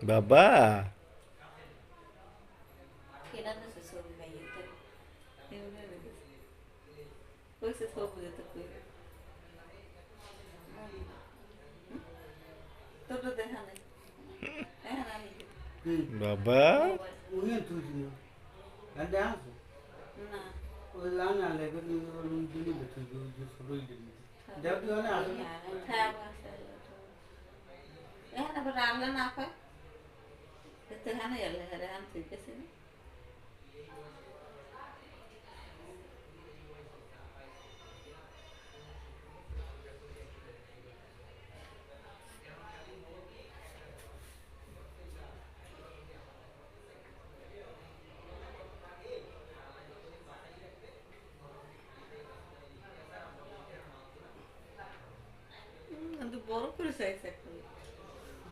বাবা বাবা রান্না না পায় হ্যাঁ এলে হ্যাঁ ঠিক আছে বড় করে চাইছে